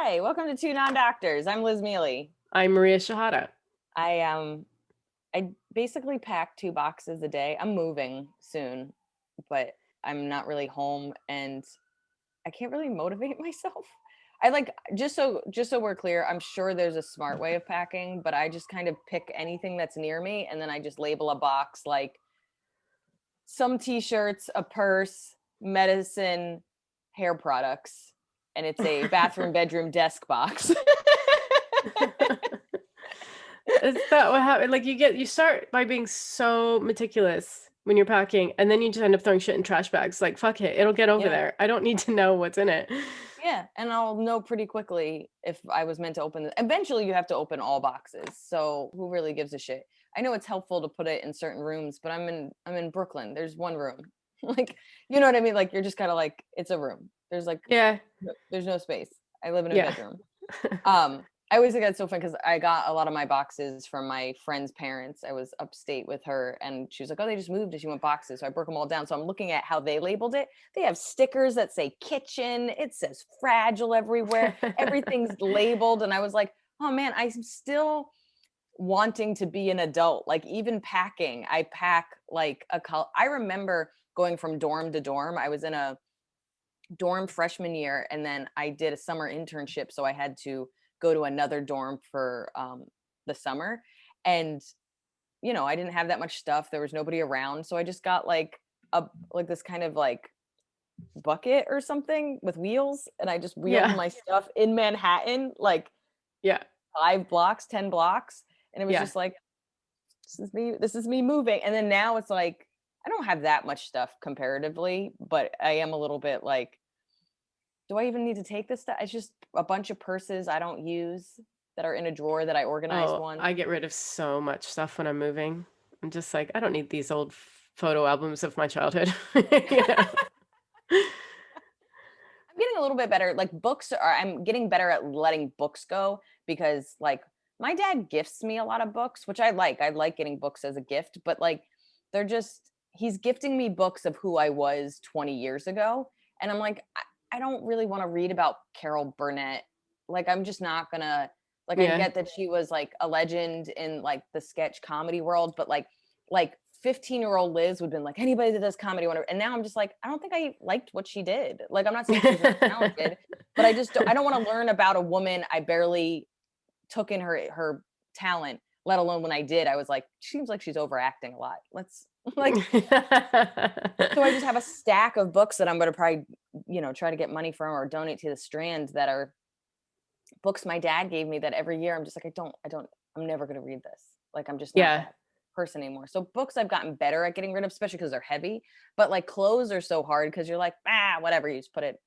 Hi, welcome to Two Non-Doctors. I'm Liz Mealy. I'm Maria Shahada. I basically pack 2 boxes a day. I'm moving soon, but I'm not really home and I can't really motivate myself. I like just so we're clear, I'm sure there's a smart way of packing, but I just kind of pick anything that's near me and then I just label a box like some t-shirts, a purse, medicine, hair products, and it's a bathroom, bedroom, desk box. Is that what happened? Like you start by being so meticulous when you're packing, and then you just end up throwing shit in trash bags. Like, fuck it, it'll get over Yeah. there. I don't need to know what's in it. Yeah, and I'll know pretty quickly if I was meant to open it. Eventually, you have to open all boxes. So who really gives a shit? I know it's helpful to put it in certain rooms, but I'm in Brooklyn. There's one room. Like, you know what I mean? Like you're just kind of like it's a room. There's like Yeah, there's no space. I live in a yeah. bedroom. I always think that's so fun because I got a lot of my boxes from my friend's parents. I was upstate with her and she was like, oh, they just moved and she want boxes. So I broke them all down. So I'm looking at how they labeled it. They have stickers that say kitchen. It says fragile everywhere. Everything's labeled. And I was like, oh man, I'm still wanting to be an adult. Like even packing, I pack like I remember going from dorm to dorm. I was in a dorm freshman year and then I did a summer internship. So I had to go to another dorm for the summer. And, I didn't have that much stuff. There was nobody around. So I just got like this kind of like bucket or something with wheels. And I just wheeled Yeah, my stuff in Manhattan, like yeah, 5 blocks, 10 blocks. And it was yeah. just like, this is me moving. And then now it's like, I don't have that much stuff comparatively, but I am a little bit like, do I even need to take this stuff? It's just a bunch of purses I don't use that are in a drawer that I organized Oh, once. I get rid of so much stuff when I'm moving. I'm just like, I don't need these old photo albums of my childhood. You know? I'm getting a little bit better. Like I'm getting better at letting books go because like my dad gifts me a lot of books, which I like. I like getting books as a gift, but like he's gifting me books of who I was 20 years ago. And I'm like, I don't really want to read about Carol Burnett. Like, I'm just not gonna, like, I Yeah. get that she was like a legend in like the sketch comedy world, but like 15-year-old Liz would have been like, anybody that does comedy, whatever. And now I'm just like, I don't think I liked what she did. Like, I'm not saying she's not talented, but I don't want to learn about a woman I barely took in her talent, let alone when I did, I was like, seems like she's overacting a lot. Let's like, so I just have a stack of books that I'm going to probably, try to get money from or donate to the Strand that are books my dad gave me that every year I'm just like, I'm never going to read this. Like, I'm just not Yeah. that person anymore. So books I've gotten better at getting rid of, especially because they're heavy, but like clothes are so hard because you're like, whatever, you just put it,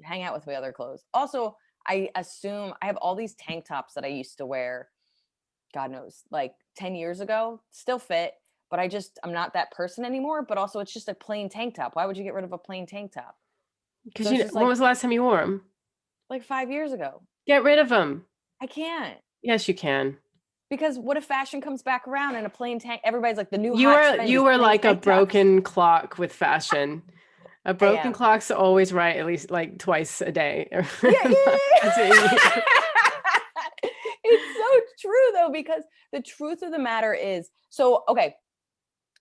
hang out with my other clothes. Also, I assume I have all these tank tops that I used to wear, God knows, like 10 years ago, still fit, but I'm not that person anymore. But also, it's just a plain tank top. Why would you get rid of a plain tank top? Because So it's just when like was the last time you wore them? 5 years ago. Get rid of them. I can't. Yes, you can. Because what if fashion comes back around and a plain tank? Everybody's like, the new You hot are trend is you are plain like a tank tops. broken clock with fashion. A I broken am. clock's always right at least like twice a day. Yeah, yeah. That's what you need. It's so true though, because the truth of the matter is, so okay,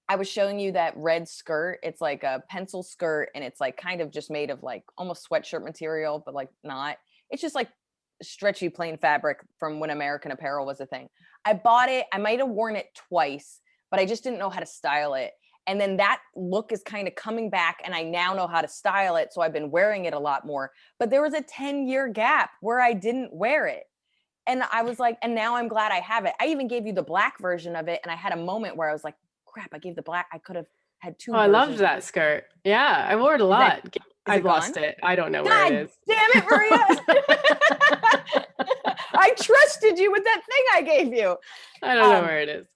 I was showing you that red skirt. It's like a pencil skirt and it's like kind of just made of like almost sweatshirt material, but like not. It's just like stretchy plain fabric from when American Apparel was a thing. I bought it. I might have worn it twice, but I just didn't know how to style it. And then that look is kind of coming back and I now know how to style it. So I've been wearing it a lot more. But there was a 10-year gap where I didn't wear it. And I was like, and now I'm glad I have it. I even gave you the black version of it. And I had a moment where I was like, crap, I gave the black. I could have had Oh, two I loved versions. that skirt. Yeah, I wore it a Is that, lot. is I've it gone? lost it. I don't know where it God is. damn it, Maria. I trusted you with that thing I gave you. I don't know where it is.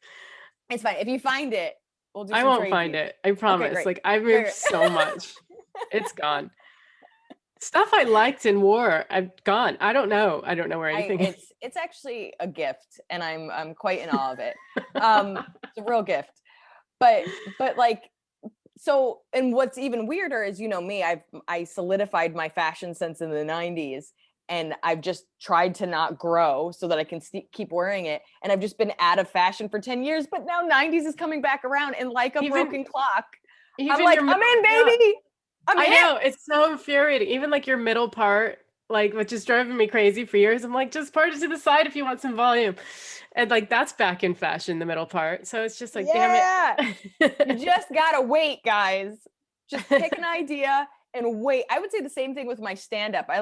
It's fine. If you find it, we'll do I some won't find tradesies. it. I Okay, promise. great. Like I've Great, moved great. so much. It's gone. Stuff I liked and wore, I've gone. I don't know. I don't know where anything is. It's actually a gift, and I'm quite in awe of it. It's a real gift. But like, so, and what's even weirder is, me, I solidified my fashion sense in the 90s. and I've just tried to not grow so that I can keep wearing it. And I've just been out of fashion for 10 years, but now 90s is coming back around, and like a broken clock, I'm even like, your I'm in, yeah, baby. I'm I hip. know, it's so infuriating. Even like your middle part, like which is driving me crazy for years. I'm like, just part it to the side if you want some volume. And like that's back in fashion, the middle part. So it's just like, damn Yeah. You it. just gotta wait, guys. Just pick an idea and wait. I would say the same thing with my stand-up. I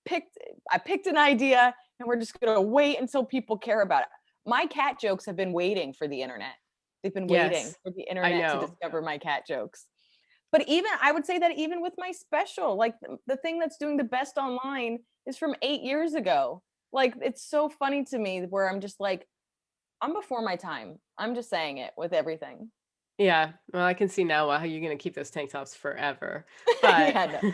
picked an idea, and we're just gonna wait until people care about it. My cat jokes have been waiting for the internet. They've been waiting Yes, for the I internet to know. discover my cat jokes. But even I would say that even with my special, like the thing that's doing the best online is from 8 years ago. Like, it's so funny to me where I'm just like, I'm before my time. I'm just saying it with everything. Yeah, well, I can see now how you're gonna keep those tank tops forever. But Yeah, no.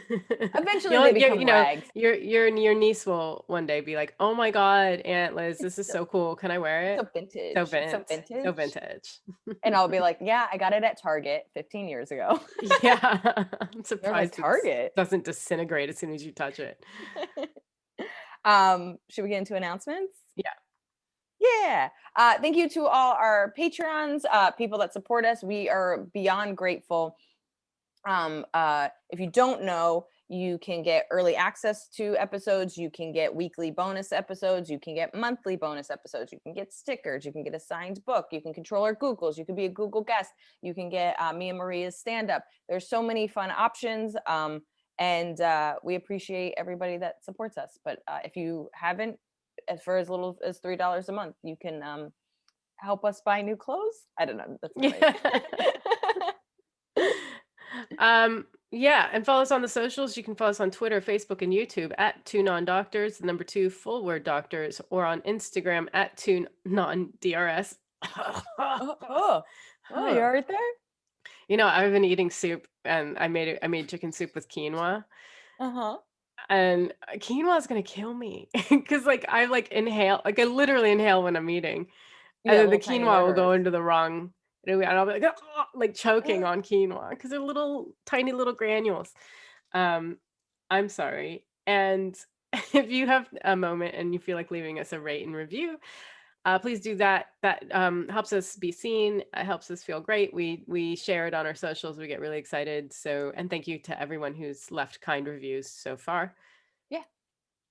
Eventually they become you know, rags. your niece will one day be like, "Oh my God, Aunt Liz, It's this is so so cool. Can I wear it's so it?" So vintage. It's so vintage, so vintage. vintage. And I'll be like, yeah, I got it at Target 15 years ago. Yeah, I'm They're like, surprised it Target. doesn't disintegrate as soon as you touch it. Should we get into announcements? Yeah. Yeah. Thank you to all our Patreons, people that support us. We are beyond grateful. If you don't know, you can get early access to episodes. You can get weekly bonus episodes. You can get monthly bonus episodes. You can get stickers. You can get a signed book. You can control our Googles. You can be a Google guest. You can get me and Maria's stand up. There's so many fun options. And we appreciate everybody that supports us. But if you haven't, for as little as $3 a month, you can help us buy new clothes. I don't know. That's not Yeah. right. Yeah, and follow us on the socials. You can follow us on Twitter, Facebook, and YouTube at Two Non Doctors, the number two full word doctors, or on Instagram at Two Non DRS. Oh, you all right there? You know, I've been eating soup, and I made chicken soup with quinoa, Uh-huh. and quinoa is gonna kill me because like I like inhale, like I literally inhale when I'm eating, and Yeah, then the little tiny quinoa will go murderers. into the wrong, and I'll be like choking on quinoa because they're little tiny little granules. I'm sorry. And if you have a moment and you feel like leaving us a rate and review, please do that. That helps us be seen. It helps us feel great. We share it on our socials. We get really excited. So, and thank you to everyone who's left kind reviews so far. Yeah,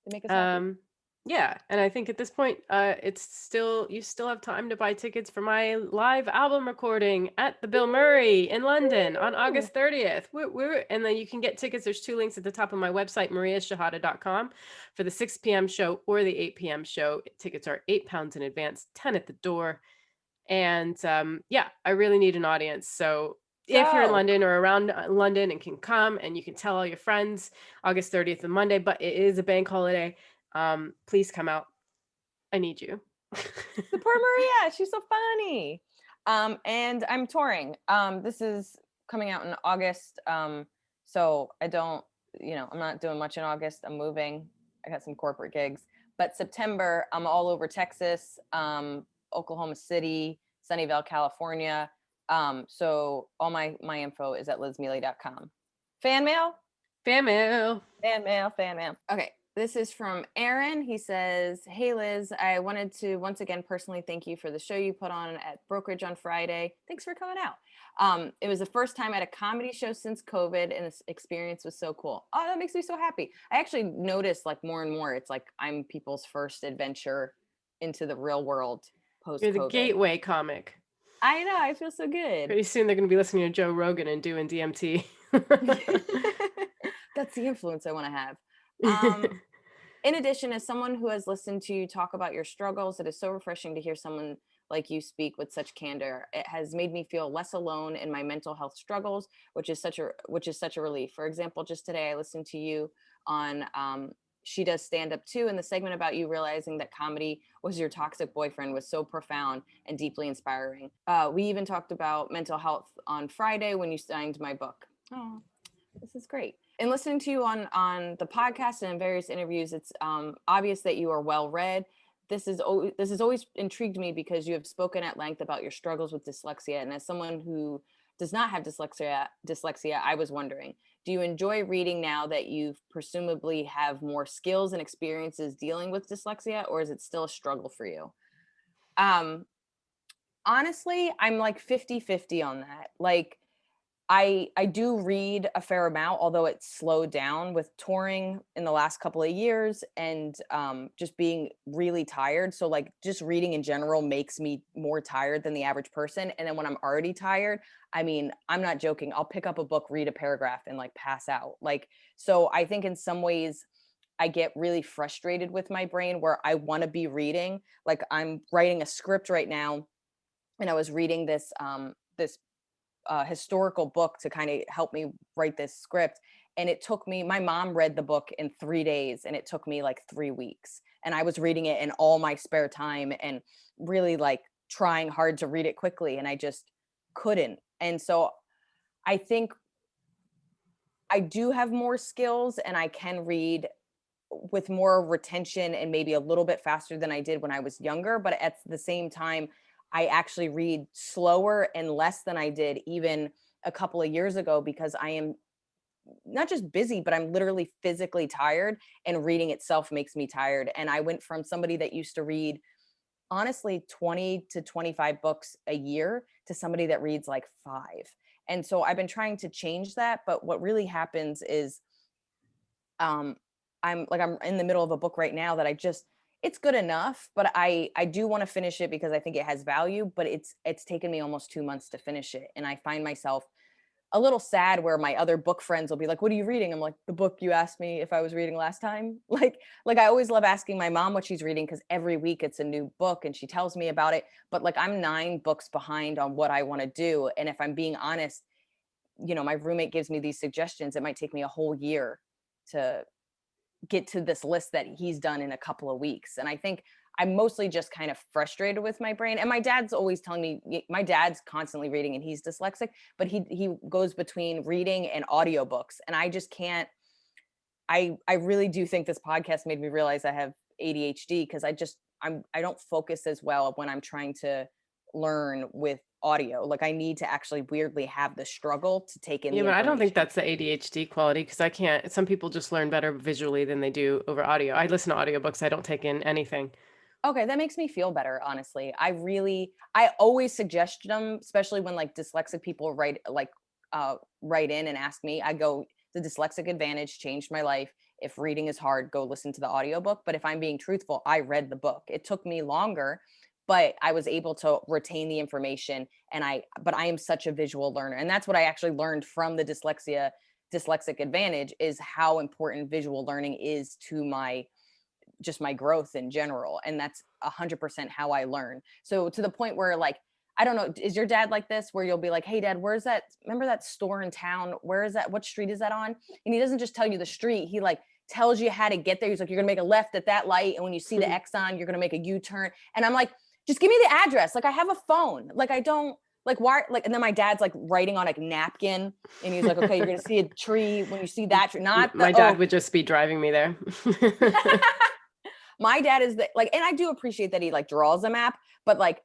they make us happy. Um, yeah, and I think at this point, it's still you still have time to buy tickets for my live album recording at the Bill Murray in London on Woo! August 30th. And then you can get tickets. There's two links at the top of my website, mariashahada.com, for the 6 p.m. show or the 8 p.m. show. Tickets are £8 in advance, 10 at the door. And yeah, I really need an audience. So if you're in Go. London or around London and can come and you can tell all your friends, August 30th is Monday, but it is a bank holiday. Please come out. I need you. Support Maria. She's so funny. And I'm touring. This is coming out in August. So I don't, I'm not doing much in August. I'm moving. I got some corporate gigs. But September, I'm all over Texas, Oklahoma City, Sunnyvale, California. So all my info is at lizmealy.com. Fan mail? Fan mail. Fan mail, fan mail. Okay, this is from Aaron. He says, "Hey Liz, I wanted to once again personally thank you for the show you put on at Brokerage on Friday. Thanks for coming out. It was the first time at a comedy show since COVID, and this experience was so cool. Oh, that makes me so happy. I actually noticed like more and more, it's like I'm people's first adventure into the real world post You're the COVID. gateway comic. I know. I feel so good. Pretty soon they're going to be listening to Joe Rogan and doing DMT. That's the influence I want to have. Um, In addition, as someone who has listened to you talk about your struggles, it is so refreshing to hear someone like you speak with such candor. It has made me feel less alone in my mental health struggles, which is such a relief. For example, just today I listened to you on She Does Stand Up Too, and the segment about you realizing that comedy was your toxic boyfriend was so profound and deeply inspiring. We even talked about mental health on Friday when you signed my book. Oh, this is great. And listening to you on the podcast and in various interviews, it's obvious that you are well read. This has always intrigued me because you have spoken at length about your struggles with dyslexia, and as someone who does not have dyslexia, I was wondering, do you enjoy reading now that you've presumably have more skills and experiences dealing with dyslexia, or is it still a struggle for you? Um, Honestly, I'm like 50-50 on that. Like I do read a fair amount, although it's slowed down with touring in the last couple of years and just being really tired. So like just reading in general makes me more tired than the average person. And then when I'm already tired, I mean, I'm not joking. I'll pick up a book, read a paragraph, and like pass out. Like, so I think in some ways I get really frustrated with my brain where I want to be reading. Like I'm writing a script right now, and I was reading this historical book to kind of help me write this script. And it took me, my mom read the book in 3 days, and it took me like 3 weeks. And I was reading it in all my spare time and really like trying hard to read it quickly. And I just couldn't. And so I think I do have more skills and I can read with more retention and maybe a little bit faster than I did when I was younger. But at the same time, I actually read slower and less than I did even a couple of years ago because I am not just busy, but I'm literally physically tired, and reading itself makes me tired. And I went from somebody that used to read honestly 20 to 25 books a year to somebody that reads like five. And so I've been trying to change that. But what really happens is um I'm in the middle of a book right now that it's good enough, but I do want to finish it because I think it has value, but it's taken me almost 2 months to finish it, and I find myself a little sad where my other book friends will be like, "What are you reading?" I'm like, "The book you asked me if I was reading last time." Like I always love asking my mom what she's reading because every week it's a new book and she tells me about it, but like I'm 9 books behind on what I want to do, and if I'm being honest, my roommate gives me these suggestions, it might take me a whole year to get to this list that he's done in a couple of weeks. And I think I'm mostly just kind of frustrated with my brain. And my dad's always telling me, my dad's constantly reading and he's dyslexic, but he goes between reading and audiobooks. And I just can't, I really do think this podcast made me realize I have ADHD because I don't focus as well when I'm trying to learn with audio. Like I need to actually weirdly have the struggle to take in Yeah, the but I don't think information. that's the ADHD quality because I can't. Some people just learn better visually than they do over audio. I listen to audiobooks. I don't take in anything. Okay, that makes me feel better, honestly. I always suggest them, especially when like dyslexic people write in and ask me. I go, the dyslexic advantage changed my life. If reading is hard, go listen to the audiobook. But if I'm being truthful, I read the book. It took me longer, but I was able to retain the information, but I am such a visual learner. And that's what I actually learned from the dyslexic advantage is how important visual learning is to my growth in general. And that's 100% how I learn. So to the point where like, I don't know, is your dad like this where you'll be like, "Hey dad, where's that? Remember that store in town? Where is that? What street is that on?" And he doesn't just tell you the street. He like tells you how to get there. He's like, "You're going to make a left at that light. And when you see the X on, you're going to make a U-turn." And I'm like, "Just give me the address. Like I have a phone. Like I don't like why like," and then my dad's like writing on a napkin and he's like, "Okay, you're going to see a tree when you see that tree, not the, My dad oh." would just be driving me there. My dad is like, and I do appreciate that he like draws a map, but like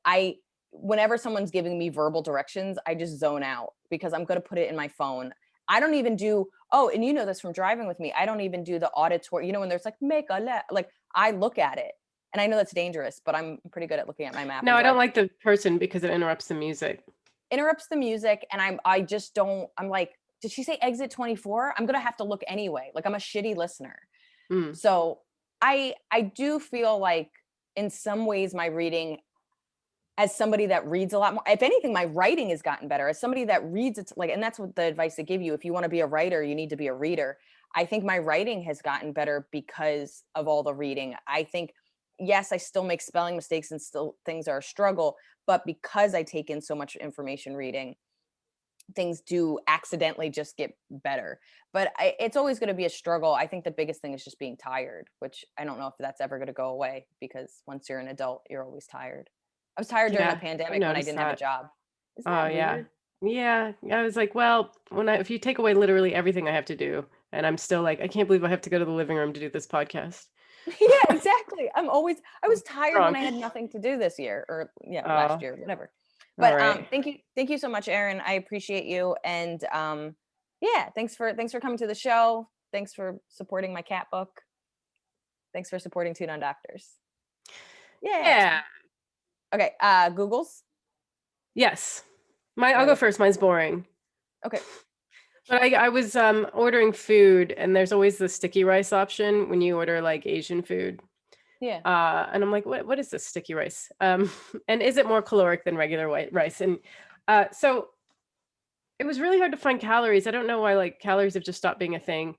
whenever someone's giving me verbal directions, I just zone out because I'm going to put it in my phone. I don't even do, oh, and you know this from driving with me, I don't even do the auditory, when there's like make a left, like I look at it, and I know that's dangerous, but I'm pretty good at looking at my map No, and I don't driving. like the person because it interrupts the music. Interrupts the music, and I just don't, I'm like, did she say exit 24? I'm going to have to look anyway. Like I'm a shitty listener. Mm. So I do feel like in some ways my reading, as somebody that reads a lot more, if anything, my writing has gotten better. As somebody that reads, it's like, and that's what the advice they give you. If you want to be a writer, you need to be a reader. I think my writing has gotten better because of all the reading. I think, yes, I still make spelling mistakes and still things are a struggle, but because I take in so much information reading, things do accidentally just get better. But it's always going to be a struggle. I think the biggest thing is just being tired, which I don't know if that's ever going to go away because once you're an adult, you're always tired. I was tired during the Yeah, I've pandemic when I noticed didn't have a that. job. Isn't Oh that yeah. weird? Yeah. I was like, well, if you take away literally everything I have to do, and I'm still like, I can't believe I have to go to the living room to do this podcast. Yeah, exactly. I was tired when Wrong. I had nothing to do this year or yeah, last Oh, year, whatever. All But right. thank you so much, Erin. I appreciate you, and yeah, thanks for coming to the show. Thanks for supporting my cat book. Thanks for supporting Tune on Doctors. Yeah. Yeah. Okay. Google's. Yes. Do I'll I go go first. first? Mine's boring. Okay. But I was ordering food, and there's always the sticky rice option when you order like Asian food. Yeah. And I'm like, what is this sticky rice? And is it more caloric than regular white rice? And so it was really hard to find calories. I don't know why like calories have just stopped being a thing.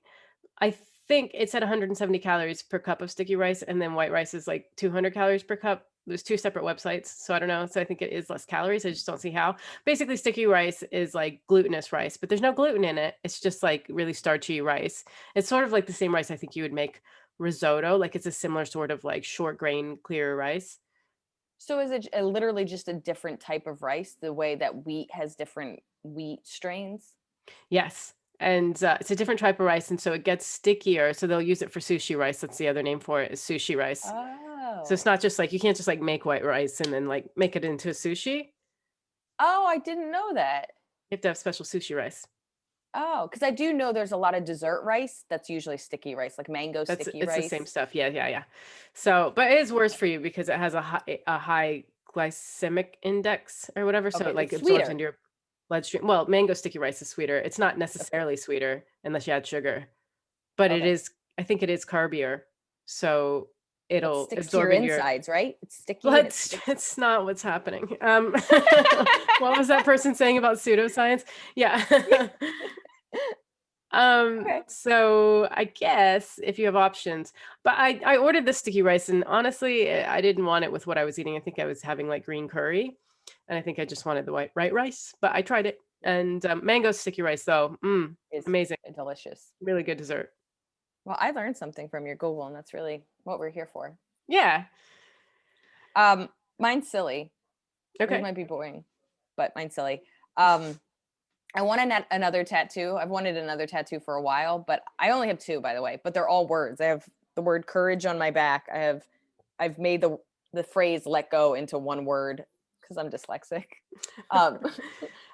I think it said 170 calories per cup of sticky rice, and then white rice is like 200 calories per cup. There's two separate websites, so I don't know. So I think it is less calories. I just don't see how. Basically, sticky rice is like glutinous rice, but there's no gluten in it. It's just like really starchy rice. It's sort of like the same rice I think you would make risotto. Like it's a similar sort of like short grain, clear rice. So is it literally just a different type of rice, the way that wheat has different wheat strains? Yes. And it's a different type of rice, and so it gets stickier. So they'll use it for sushi rice. That's the other name for it is sushi rice. So it's Oh. not just like you can't just like make white rice and then like make it into a sushi. You Oh, I didn't know that. have to have special sushi rice. Oh, because I do know there's a lot of dessert rice that's usually sticky rice, like mango sticky It's the same rice. stuff. Yeah, yeah, yeah. So, but it is worse for you because it has a high glycemic index or whatever, so Okay, it like it's absorbs sweeter. into your bloodstream. Well, mango sticky rice is sweeter. It's not Okay. necessarily sweeter unless you add sugar, but it Okay. is. I think it is carbier, so But it'll sticks to your absorb into your insides, right? It's sticky and blood. it sticks. It's not what's happening. What was that person saying about pseudoscience? Yeah. Okay. So I guess if you have options, but I ordered the sticky rice and honestly, I didn't want it with what I was eating. I think I was having like green curry, and I think I just wanted the white rice. But I tried it, and mango sticky rice though, Is amazing, delicious. really good dessert. Well, I learned something from your Google, and that's really what we're here for. Yeah. Mine's silly. This Okay. might be boring, but mine's silly. Um, I want another tattoo. I've wanted another tattoo for a while, but I only have two, by the way. But they're all words. I have the word courage on my back. I've made the phrase "let go" into one word because I'm dyslexic. Um,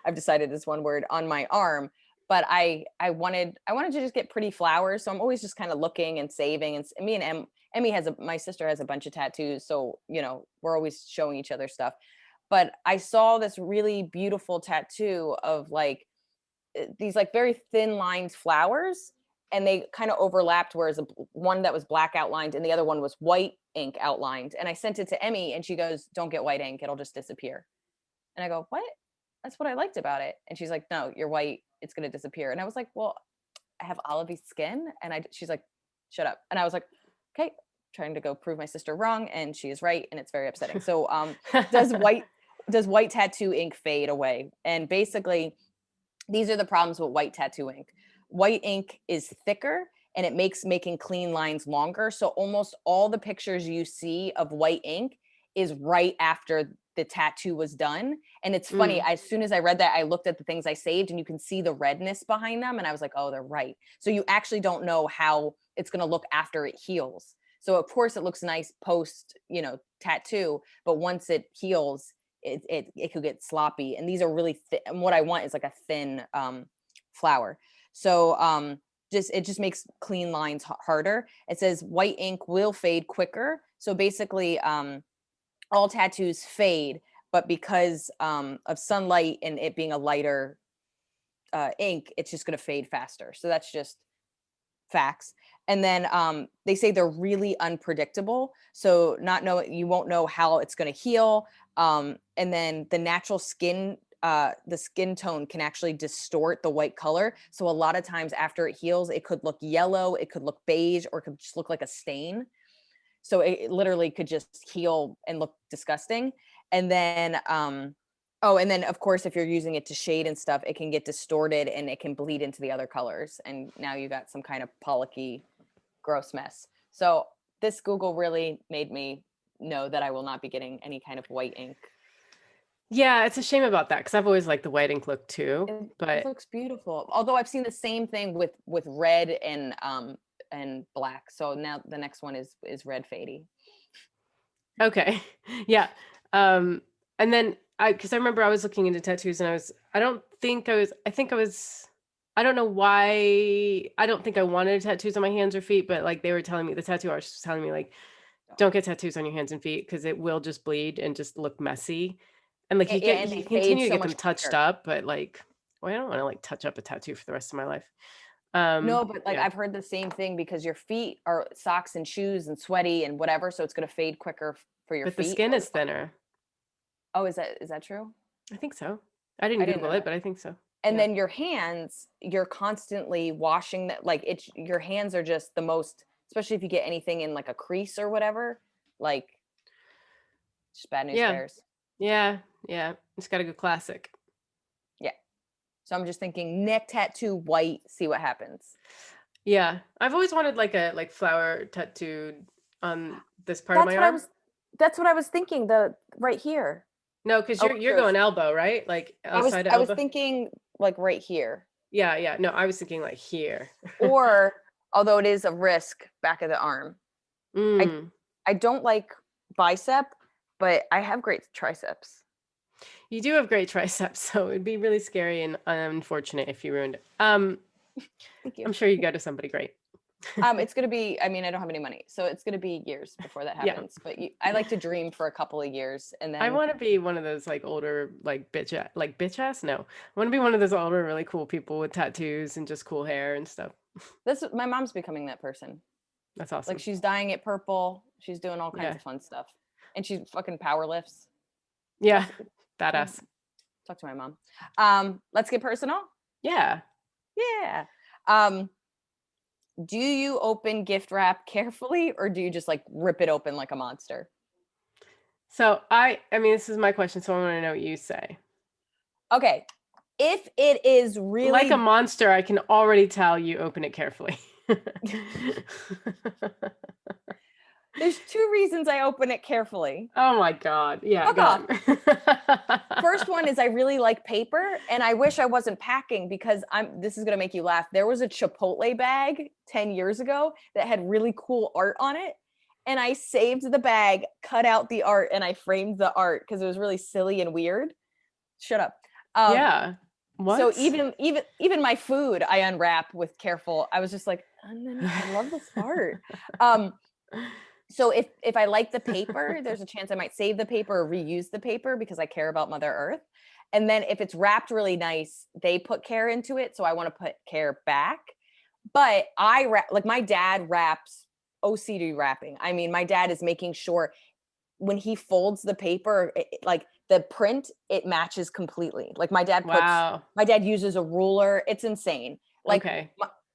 I've decided it's one word on my arm. But I wanted to just get pretty flowers, so I'm always just kind of looking and saving. And me and Emmy my sister has a bunch of tattoos, so we're always showing each other stuff. But I saw this really beautiful tattoo of like these like very thin lined flowers, and they kind of overlapped, whereas one that was black outlined and the other one was white ink outlined. And I sent it to Emmy and she goes, "Don't get white ink, it'll just disappear." And I go, "What? That's what I liked about it." And she's like, "No, you're white, it's going to disappear." And I was like, "Well, I have olivey skin." And she's like, "Shut up." And I was like, "Okay," trying to go prove my sister wrong, and she is right, and it's very upsetting. So does white does white tattoo ink fade away? And basically these are the problems with white tattoo ink. White ink is thicker and it makes making clean lines longer. So almost all the pictures you see of white ink is right after the tattoo was done. And it's funny, Mm, as soon as I read that, I looked at the things I saved and you can see the redness behind them. And I was like, oh, they're right. So you actually don't know how it's going to look after it heals. So of course it looks nice post, tattoo, but once it heals, it could get sloppy. And these are really thin. And what I want is like a thin flower. So it just makes clean lines harder. It says white ink will fade quicker. So basically, all tattoos fade, but because of sunlight and it being a lighter ink, it's just going to fade faster. So that's just facts. And then they say they're really unpredictable, so not know you won't know how it's going to heal. And then the natural skin the skin tone can actually distort the white color, so a lot of times after it heals it could look yellow, it could look beige, or it could just look like a stain. So it literally could just heal and look disgusting. And then oh, and then of course if you're using it to shade and stuff, it can get distorted and it can bleed into the other colors, and now you got some kind of pollocky gross mess. So this Google really made me know that I will not be getting any kind of white ink. yeah, it's a shame about that because I've always liked the white ink look too. It But looks beautiful. Although I've seen the same thing with red and black. So now the next one is red fadey. okay, yeah. Um, and then because I remember I was looking into tattoos and I don't know why, I don't think I wanted tattoos on my hands or feet, but like they were telling me, the tattoo artist was telling me like, don't get tattoos on your hands and feet because it will just bleed and just look messy. And like Yeah, and you they can fade continue to so get them much touched quicker. up, but like, well, I don't want to like touch up a tattoo for the rest of my life. No, but like Yeah, I've heard the same thing because your feet are socks and shoes and sweaty and whatever, so it's gonna fade quicker for your but the feet. skin is thinner. Oh, is that true? I think so. I didn't I didn't Google know it, that. but I think so. And Yeah. then your hands, you're constantly washing that, like it's your hands are just the most, especially if you get anything in like a crease or whatever, like just bad news Yeah. bears. Yeah. Yeah. It's got a good classic. Yeah. So I'm just thinking neck tattoo white, see what happens. Yeah. I've always wanted like a like flower tattooed on this part of That's my what I arm. was that's what I was thinking, the right here. No, because Oh, you're yours. going elbow, right? Like I was outside of I was elbow. thinking like right here. Yeah, yeah. No, I was thinking like here. Or although it is a risk, back of the arm. I Mm. I don't like bicep, but I have great triceps. You do have great triceps, so it'd be really scary and unfortunate if you ruined it. Thank you. I'm sure you go to somebody great. It's gonna be. I mean, I don't have any money, so it's gonna be years before that Yeah. happens. But I like to dream for a couple of years, and I then want to be one of those like older like like bitch ass. No, I want to be one of those older really cool people with tattoos and just cool hair and stuff. this. My mom's becoming that person. That's Like awesome. she's dyeing it purple. She's doing all kinds Yeah. of fun stuff, and she fucking power lifts. Yeah. Talk to, yeah, Badass. talk to my mom. Let's get personal. Yeah. Yeah. Um, do you open gift wrap carefully, or do you just like rip it open like a monster? So I mean this is my question, so I want to know what you say. Okay. If it is Like a really monster, I can already tell you open it carefully. there's two reasons I open it carefully. Oh my God. Yeah, Fuck go off. on. First one is I really like paper and I wish I wasn't packing because this is going to make you laugh. There was a Chipotle bag 10 years ago that had really cool art on it. And I saved the bag, cut out the art, and I framed the art because it was really silly and weird. Shut up. Um, Yeah. so What? even my food I unwrap with careful. I was just like, and then I love this art. Um, so if I like the paper, there's a chance I might save the paper or reuse the paper because I care about Mother Earth. And then if it's wrapped really nice, they put care into it, so I want to put care back. But I wrap, like my dad wraps OCD wrapping. I mean, my dad is making sure when he folds the paper, like the print, it matches completely. Like Wow. my dad uses a ruler. It's insane. Like Okay.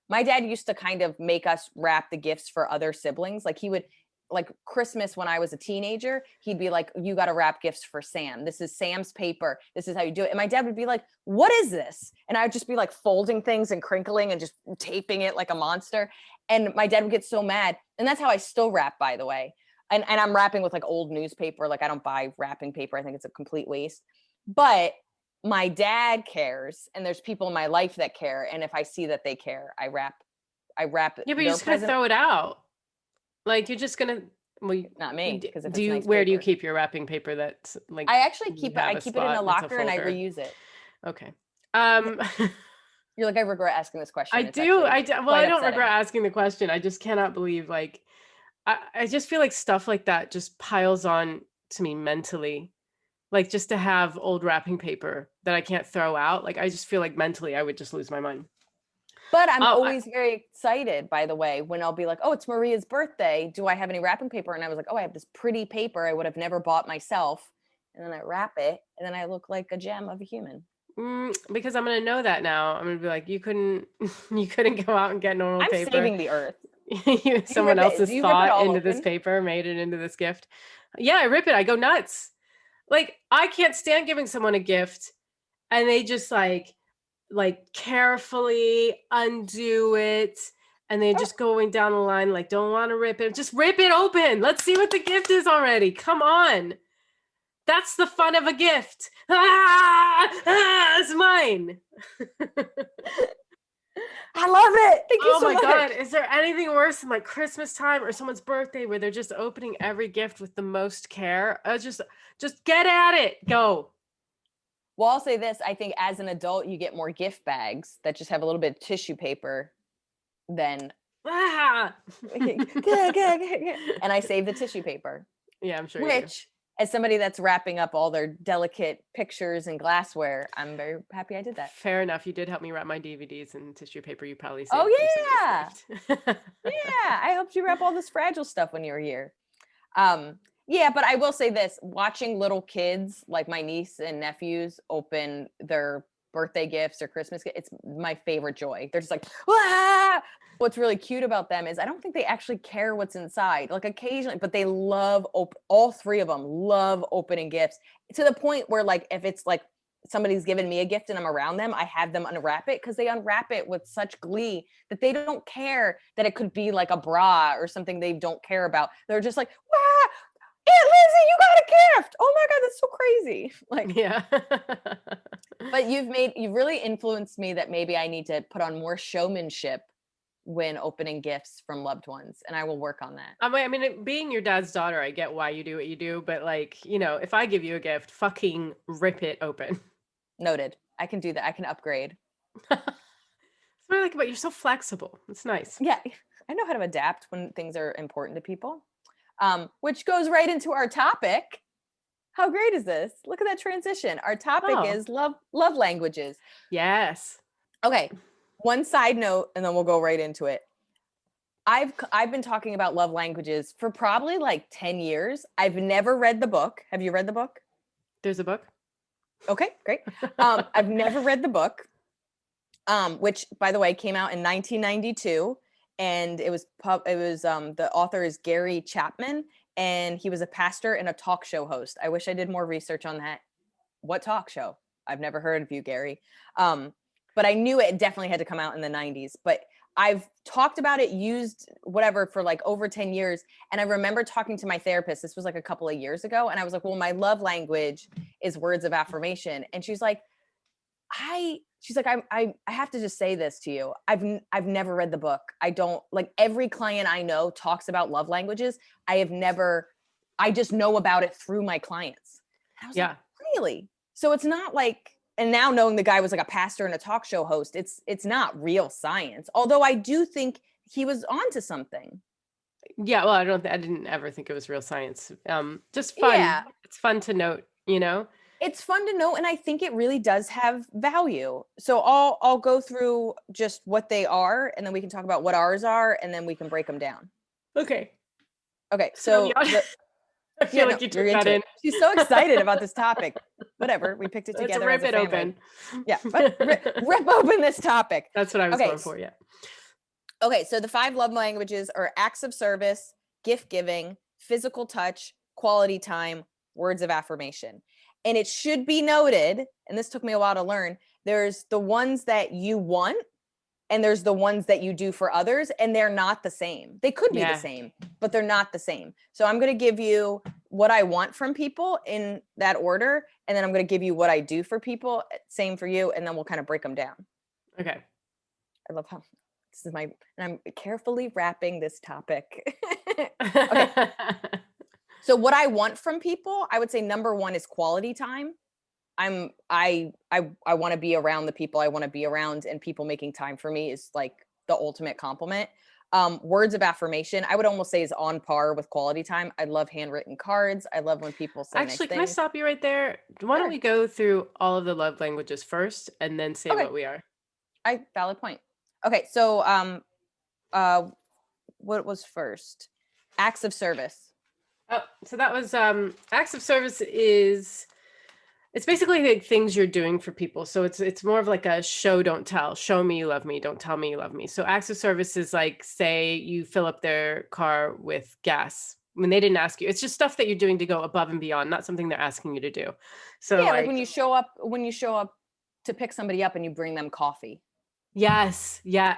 my dad used to kind of make us wrap the gifts for other siblings. Like he would, like Christmas when I was a teenager, he'd be like, you got to wrap gifts for Sam. This is Sam's paper. This is how you do it. And my dad would be like, what is this? And I would just be like folding things and crinkling and just taping it like a monster. And my dad would get so mad. And that's how I still wrap, by the way. And I'm wrapping with like old newspaper. Like I don't buy wrapping paper. I think it's a complete waste. But my dad cares, and there's people in my life that care. And if I see that they care, I wrap Yeah, but you're their just gonna present. throw it out. Like you're just gonna well, Not me, because if do it's you nice where do you paper. keep your wrapping paper that's like I actually you I have a keep it in a spot that's a locker and I folder? reuse it. Okay. Yeah. Um You're like, I regret asking this question. It's I actually do. Well, I quite don't upsetting. regret asking the question. I just cannot believe like I just feel like stuff like that just piles on to me mentally. Like just to have old wrapping paper that I can't throw out. Like I just feel like mentally I would just lose my mind. But I'm I, always very excited, by the way, when I'll be like, oh, it's Maria's birthday. Do I have any wrapping paper? And I was like, oh, I have this pretty paper I would have never bought myself. And then I wrap it, and then I look like a gem of a human. because I'm gonna know that now. I'm gonna be like, you couldn't you couldn't go out and get normal I'm paper. saving the earth. You Someone rip it. Do else's you rip it thought all into this open? paper made it into this gift. Yeah, I rip it. I go nuts. Like I can't stand giving someone a gift and they just like carefully undo it and they're just going down the line like don't want to rip it. Just rip it open. Let's see what the gift is already. Come on. That's the fun of a gift. It's mine. I love it. Thank you Oh so my much. God. Is there anything worse than like Christmas time or someone's birthday where they're just opening every gift with the most care? Just get at it. Go. Well, I'll say this, I think as an adult, you get more gift bags that just have a little bit of tissue paper than Ah! and I save the tissue paper, Yeah, I'm sure you do. which as somebody that's wrapping up all their delicate pictures and glassware, I'm very happy I did that. Fair enough. You did help me wrap my DVDs in tissue paper you probably Oh, saved from somebody's yeah. gift. Yeah, I helped you wrap all this fragile stuff when you were here. Yeah, but I will say this, watching little kids like my niece and nephews open their birthday gifts or Christmas gifts, it's my favorite joy. They're just like, "Wah!" What's really cute about them is I don't think they actually care what's inside. Like occasionally, but they love all three of them love opening gifts to the point where like if it's like somebody's given me a gift and I'm around them, I have them unwrap it because they unwrap it with such glee that they don't care that it could be like a bra or something they don't care about. They're just like, wow, Aunt Lizzie, you got a gift. Oh my God, that's so crazy. Like, Yeah. but you've really influenced me that maybe I need to put on more showmanship when opening gifts from loved ones. And I will work on that. I mean, being your dad's daughter, I get why you do what you do, but like, if I give you a gift, fucking rip it open. Noted. I can do that. I can upgrade. That's what I like about you. You're so flexible. It's nice. Yeah. I know how to adapt when things are important to people. Which goes right into our topic. How great is this? Look at that transition. Our topic Oh. is love languages. Yes. Okay. One side note, and then we'll go right into it. I've been talking about love languages for probably like 10 years. I've never read the book. Have you read the book? There's a book. Okay, great. I've never read the book, which by the way came out in 1992, and the author is Gary Chapman, and he was a pastor and a talk show host. I wish I did more research on that. What talk show? I've never heard of you, Gary. But I knew it definitely had to come out in the 90s. But I've talked about it, used whatever for like over 10 years. And I remember talking to my therapist. This was like a couple of years ago. And I was like, well, my love language is words of affirmation. And she's like, I have to just say this to you. I've never read the book. I don't like every client I know talks about love languages. I just know about it through my clients. And I was like, really? So it's not like, and now knowing the guy was like a pastor and a talk show host, it's not real science. Although I do think he was onto something. Yeah, well, I didn't ever think it was real science. Just fun. Yeah. It's fun to note, It's fun to know, and I think it really does have value. So I'll go through just what they are, and then we can talk about what ours are, and then we can break them down. Okay. Okay, so I feel like you took that in. She's so excited about this topic. Whatever, we picked it together. Let's rip as a it family. open. Yeah, rip open this topic. That's what I was going for. Yeah. Okay, so the 5 love languages are acts of service, gift giving, physical touch, quality time, words of affirmation. And it should be noted, and this took me a while to learn, there's the ones that you want and there's the ones that you do for others, and they're not the same. They could be the same, but they're not the same. So I'm going to give you what I want from people in that order, and then I'm going to give you what I do for people, same for you, and then we'll kind of break them down. Okay. I love how this is and I'm carefully wrapping this topic. Okay. So what I want from people, I would say number 1 is quality time. I want to be around the people I want to be around, and people making time for me is like the ultimate compliment. Words of affirmation, I would almost say is on par with quality time. I love handwritten cards. I love when people say Actually, nice can I things. stop you right there? Why don't we go through all of the love languages first and then say what we are? Valid point. Okay, so what was first? Acts of service. Oh, so that was acts of service it's basically like things you're doing for people. So it's more of like a show, don't tell. Show me you love me, don't tell me you love me. So acts of service is like, say you fill up their car with gas when they didn't ask you. It's just stuff that you're doing to go above and beyond, not something they're asking you to do. So yeah, like when you show up to pick somebody up and you bring them coffee. Yes. Yeah.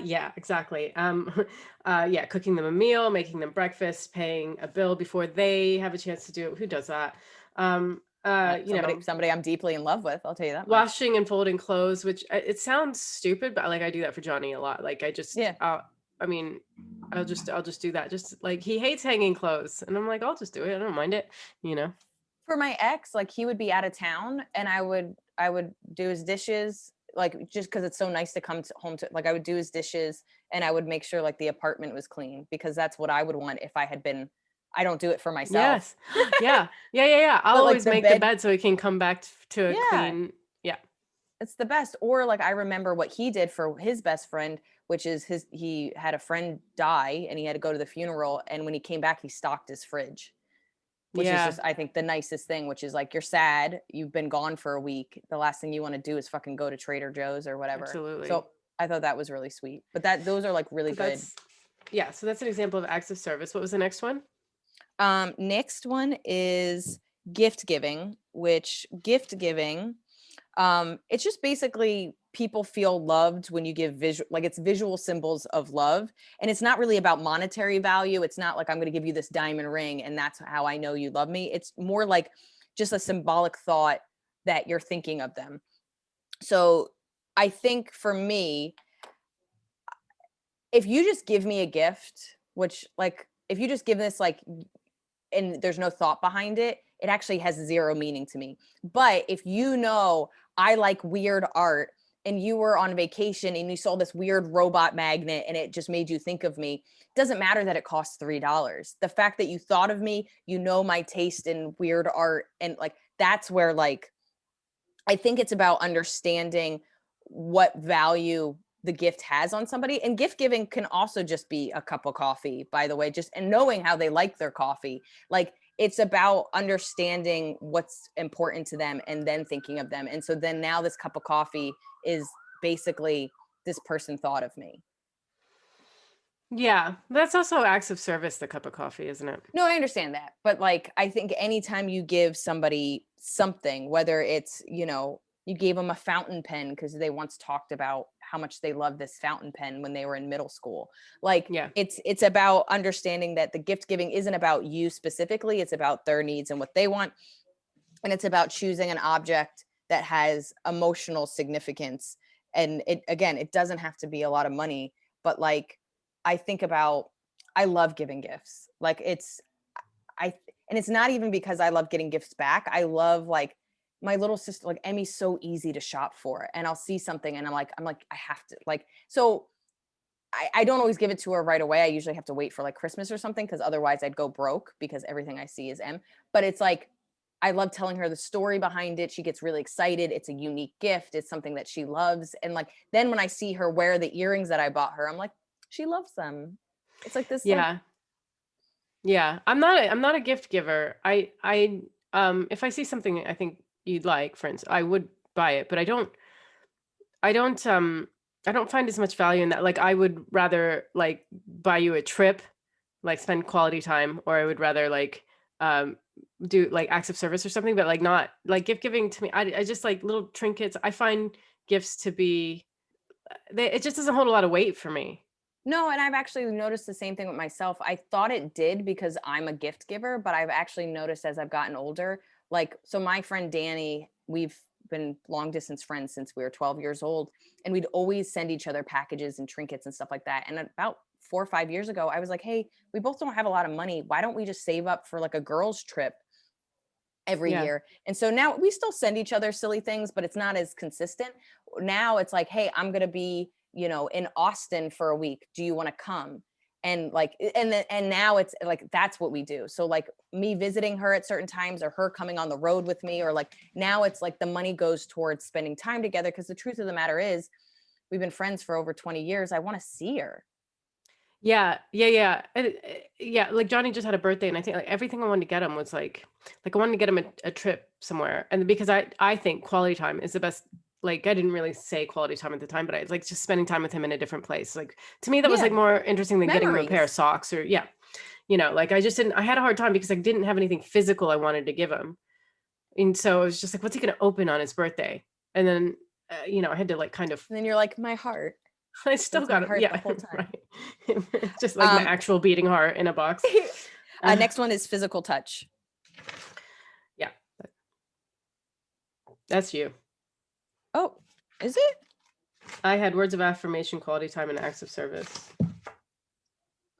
Yeah, exactly. Yeah, cooking them a meal, making them breakfast, paying a bill before they have a chance to do it. Who does that? Somebody I'm deeply in love with, I'll tell you that much. Washing and folding clothes, which it sounds stupid, but like I do that for Johnny a lot. Like I'll just do that. Just like he hates hanging clothes, and I'm like, I'll just do it. I don't mind it. For my ex, like he would be out of town and I would do his dishes, like just because it's so nice to come home to, like I would do his dishes and I would make sure like the apartment was clean because that's what I would want if I had been. I don't do it for myself. Yes. Yeah. Yeah, yeah, yeah. I'll But like always the make the bed, bed so it can come back to a yeah, clean. Yeah. it's the best. Or like I remember what he did for his best friend, which is he had a friend die and he had to go to the funeral, and when he came back he stocked his fridge, which is Yeah, just I think the nicest thing, which is like you're sad, you've been gone for a week. The last thing you want to do is fucking go to Trader Joe's or whatever. absolutely. So I thought that was really sweet. But that those are like really So good. that's yeah, so that's an example of acts of service. What was the next one? Next one is gift giving, which gift giving, it's just basically people feel loved when you give visual, like it's visual symbols of love. And it's not really about monetary value. It's not like I'm going to give you this diamond ring and that's how I know you love me. It's more like just a symbolic thought that you're thinking of them. So I think for me, if you just give me a gift, which like if you just give this like and there's no thought behind it, it actually has zero meaning to me. But if you know I like weird art and you were on vacation and you saw this weird robot magnet and it just made you think of me, it doesn't matter that it costs $3. The fact that you thought of me, you know my taste in weird art, and like that's where like I think it's about understanding what value the gift has on somebody. And gift giving can also just be a cup of coffee, by the way, just and knowing how they like their coffee. Like it's about understanding what's important to them and then thinking of them. And so then now this cup of coffee is basically this person thought of me. Yeah, that's also acts of service, the cup of coffee, isn't it? No, I understand that. But like, I think anytime you give somebody something, whether it's, you know, you gave them a fountain pen because they once talked about how much they love this fountain pen when they were in middle school. Like Yeah. it's about understanding that the gift giving isn't about you specifically, it's about their needs and what they want. And it's about choosing an object that has emotional significance. And it again, it doesn't have to be a lot of money, but like I think about I love giving gifts. Like I and it's not even because I love getting gifts back. I love like my little sister, like Emmy's so easy to shop for. And I'll see something and I'm like, I have to like so I don't always give it to her right away. I usually have to wait for like Christmas or something because otherwise I'd go broke because everything I see is M. But it's like I love telling her the story behind it. She gets really excited. It's a unique gift. It's something that she loves. And like then when I see her wear the earrings that I bought her, I'm like, she loves them. It's like this like Yeah. Yeah. I'm not a gift giver. If I see something I think you'd like, for instance, I would buy it, but I don't I don't find as much value in that. Like I would rather like buy you a trip, like spend quality time, or I would rather like um do like acts of service or something, but like not like gift giving to me. I just like little trinkets. I find gifts to be it just doesn't hold a lot of weight for me. no, and I've actually noticed the same thing with myself. I thought it did because I'm a gift giver, but I've actually noticed as I've gotten older, like, so my friend Danny, we've been long distance friends since we were 12 years old, and we'd always send each other packages and trinkets and stuff like that. And about 4 or 5 years ago, I was like, hey, we both don't have a lot of money. Why don't we just save up for like a girls' trip every Yeah. year? And so now we still send each other silly things, but it's not as consistent. Now it's like, hey, I'm going to be, you know, in Austin for a week. Do you want to come? And like, and then, and now it's like, that's what we do. So like me visiting her at certain times or her coming on the road with me, or like now it's like the money goes towards spending time together. Cause the truth of the matter is we've been friends for over 20 years. I want to see her. Yeah, yeah, yeah, yeah. Like Johnny just had a birthday, and I think like everything I wanted to get him was like I wanted to get him a trip somewhere, and because I think quality time is the best. Like I didn't really say quality time at the time, but I like just spending time with him in a different place. Like to me, that was Yeah. like more interesting than getting him a pair of Memories. socks or yeah, like I just didn't. I had a hard time because I didn't have anything physical I wanted to give him, and so I was just like, what's he gonna open on his birthday? And then I had to like kind of And then you're like, my heart. I It still was my got it. heart the Yeah, whole time. right. Just like my Um, actual beating heart in a box. Uh, next one is physical touch. yeah, that's you. Oh, is it? I had words of affirmation, quality time, and acts of service.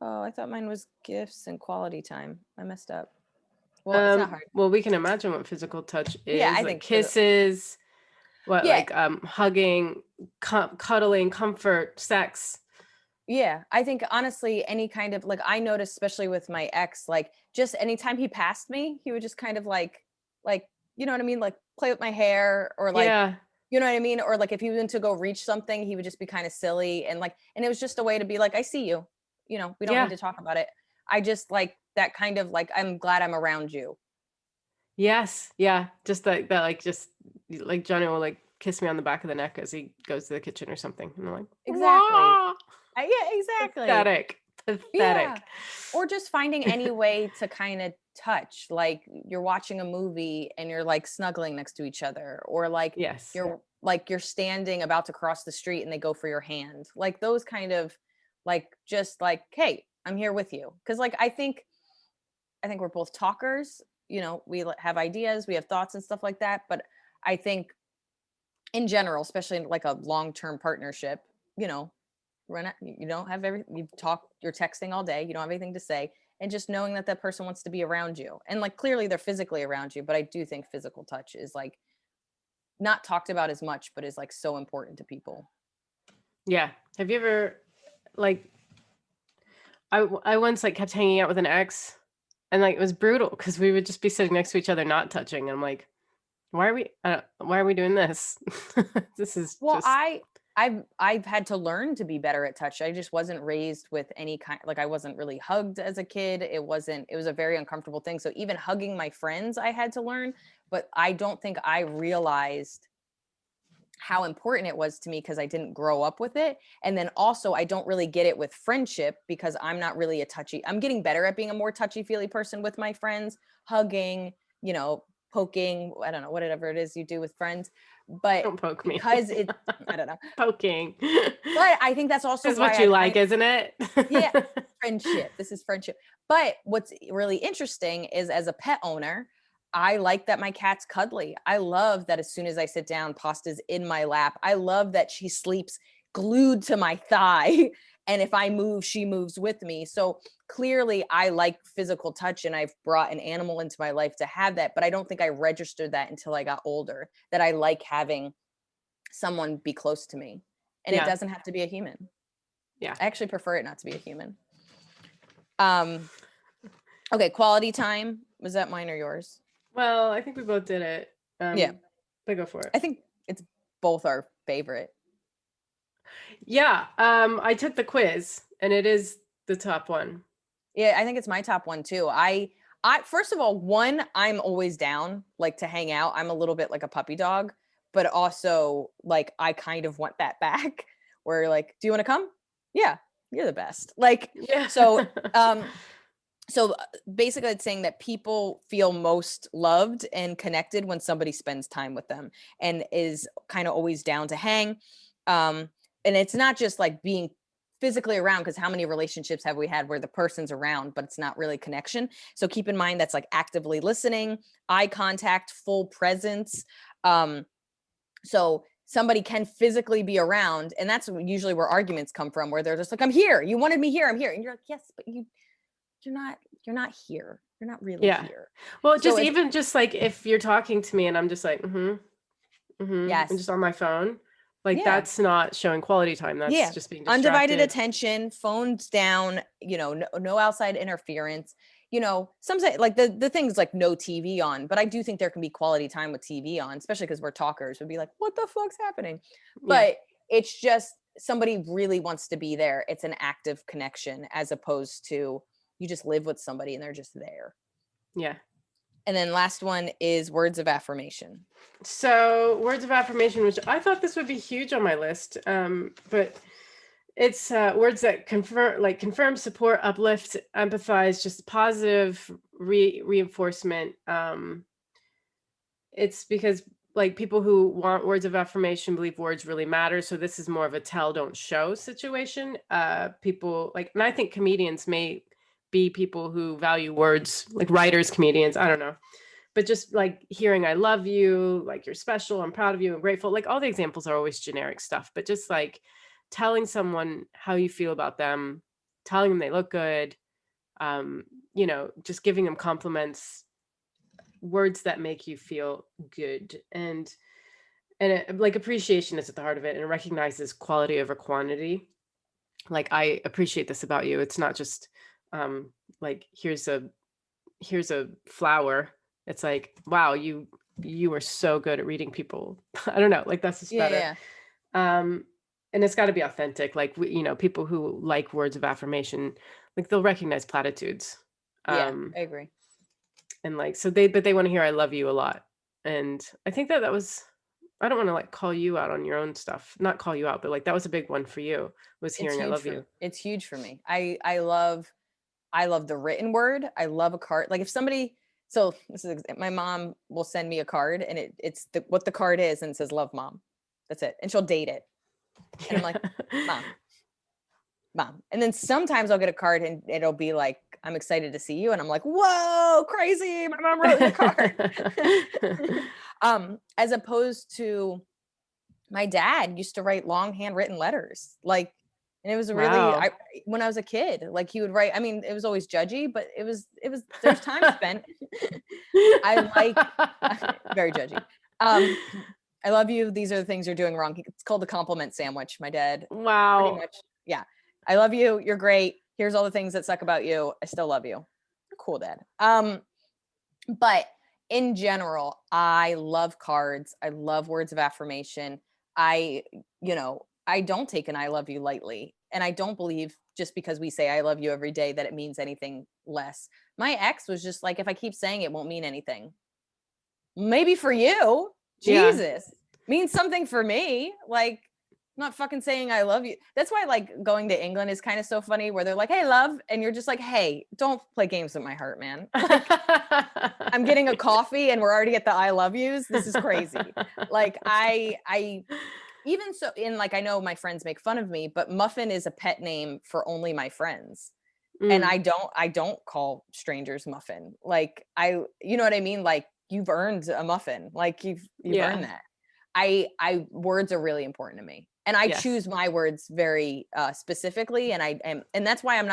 Oh, I thought mine was gifts and quality time. I messed up. Well, it's not hard. Well, we can imagine what physical touch Yeah, is, I like think physical. kisses, what, Yeah, like hugging, cuddling, comfort, sex. yeah. I think honestly, any kind of like I noticed, especially with my ex, like just anytime he passed me, he would just kind of like, you know what I mean? Like play with my hair or like, Yeah. you know what I mean? Or like if he went to go reach something, he would just be kind of silly and like, and it was just a way to be like, I see you. You know, we don't need Yeah. to talk about it. I just like that kind of like, I'm glad I'm around you. Yes. Yeah. Just like that, like just like Johnny will like kiss me on the back of the neck as he goes to the kitchen or something. And I'm like, Exactly. "Wah!" Yeah, exactly. Pathetic. Yeah. Pathetic. Or just finding any way to kind of touch, like you're watching a movie and you're like snuggling next to each other, or Yes. you're standing about to cross the street and they go for your hand. Like those kind of like just like, hey, I'm here with you. Cause like I think we're both talkers, you know, have ideas, we have thoughts and stuff like that. But I think in general, especially in like a long-term partnership, you know, you don't have you're texting all day, you don't have anything to say, and just knowing that that person wants to be around you, and like clearly they're physically around you, but I do think physical touch is like not talked about as much, but is like so important to people. Yeah. Have you ever like I once like kept hanging out with an ex and like it was brutal because we would just be sitting next to each other not touching. And I'm like, why are we doing this? This is Well, just I've had to learn to be better at touch. I just wasn't raised with any kind, like I wasn't really hugged as a kid. It was a very uncomfortable thing. So even hugging my friends I had to learn, but I don't think I realized how important it was to me because I didn't grow up with it. And then also I don't really get it with friendship because I'm not really I'm getting better at being a more touchy-feely person with my friends, hugging, you know, poking, I don't know, whatever it is you do with friends. But don't poke me. because I don't know. Poking. But I think that's also Is what why you like, isn't it? yeah, friendship. This is friendship. But what's really interesting is as a pet owner, I like that my cat's cuddly. I love that as soon as I sit down, Pasta's in my lap. I love that she sleeps glued to my thigh. And if I move, she moves with me. So clearly, I like physical touch and I've brought an animal into my life to have that. But I don't think I registered that until I got older, that I like having someone be close to me. And it Yeah. doesn't have to be a human. Yeah. I actually prefer it not to be a human. Okay, quality time. Was that mine or yours? Well, I think we both did it. Yeah. But go for it. I think it's both our favorite. Yeah. I took the quiz and it is the top one. Yeah, I think it's my top one too. I first of all, one, I'm always down like to hang out. I'm a little bit like a puppy dog, but also like I kind of want that back where like, do you want to come? Yeah, you're the best. Like, Yeah. so basically it's saying that people feel most loved and connected when somebody spends time with them and is kind of always down to hang. And it's not just like being physically around, because how many relationships have we had where the person's around but it's not really connection? So keep in mind that's like actively listening, eye contact, full presence. So somebody can physically be around, and that's usually where arguments come from, where they're just like, I'm here, you wanted me here, I'm here, and you're like, yes, but you're not here, you're not really Yeah. here. Well, So just it's even just like if you're talking to me and I'm just like, and just yes, on my phone, like yeah, that's not showing quality time. That's yeah, just being undivided distracted. attention, phones down, no outside interference. Sometimes like the things like no TV on, but I do think there can be quality time with TV on, especially because we're talkers, would be like, what the fuck's happening? Yeah. But it's just somebody really wants to be there. It's an active connection as opposed to you just live with somebody and they're just there. Yeah. And then last one is words of affirmation. So words of affirmation, which I thought this would be huge on my list. But it's words that confirm, support, uplift, empathize, just positive reinforcement. It's because like people who want words of affirmation believe words really matter. So this is more of a tell, don't show situation. People like, and I think comedians may be people who value words, like writers, comedians, I don't know. But just like hearing I love you, like you're special, I'm proud of you, I'm grateful. Like all the examples are always generic stuff, but just like telling someone how you feel about them, telling them they look good, just giving them compliments, words that make you feel good. And like appreciation is at the heart of it, and it recognizes quality over quantity. Like, I appreciate this about you. It's not just like here's a flower. It's like, wow, you are so good at reading people. I don't know, like that's just Yeah, better. yeah, Um and it's got to be authentic. Like people who like words of affirmation, like they'll recognize platitudes. yeah. Um I agree. and like but they want to hear I love you a lot. And I think that was, I don't want to like call you out on your own stuff. Not call you out, but like that was a big one for you, was It's hearing I huge love for me. you. It's huge for me. I love the written word. I love a card. Like if somebody, so this is my mom will send me a card and it's what the card is and it says love mom. That's it. And she'll date it. And I'm like, Yeah. mom, mom. And then sometimes I'll get a card and it'll be like, I'm excited to see you. And I'm like, whoa, crazy. My mom wrote me a card. As opposed to my dad used to write long handwritten letters. Like, and it was really, Wow. when I was a kid, like he would write, I mean, it was always judgy, but there's time spent. I like, very judgy. Um, I love you. These are the things you're doing wrong. It's called the compliment sandwich. My dad, pretty Wow. much. Yeah. I love you. You're great. Here's all the things that suck about you. I still love you. Cool, dad. But in general, I love cards. I love words of affirmation. I, I don't take an I love you lightly. And I don't believe just because we say I love you every day that it means anything less. My ex was just like, if I keep saying it won't mean anything. Maybe for you, Yeah. Jesus, means something for me. Like, I'm not fucking saying I love you. That's why like going to England is kind of so funny where they're like, hey, love. And you're just like, hey, don't play games with my heart, man. Like, I'm getting a coffee and we're already at the I love yous. This is crazy. Like I even so in like I know my friends make fun of me, but Muffin is a pet name for only my friends. And Mm, I don't call strangers Muffin. Like you know what I mean? Like you've earned a muffin. Like you've yeah. earned that. I words are really important to me. And I Yes. choose my words very specifically and I am and that's why I'm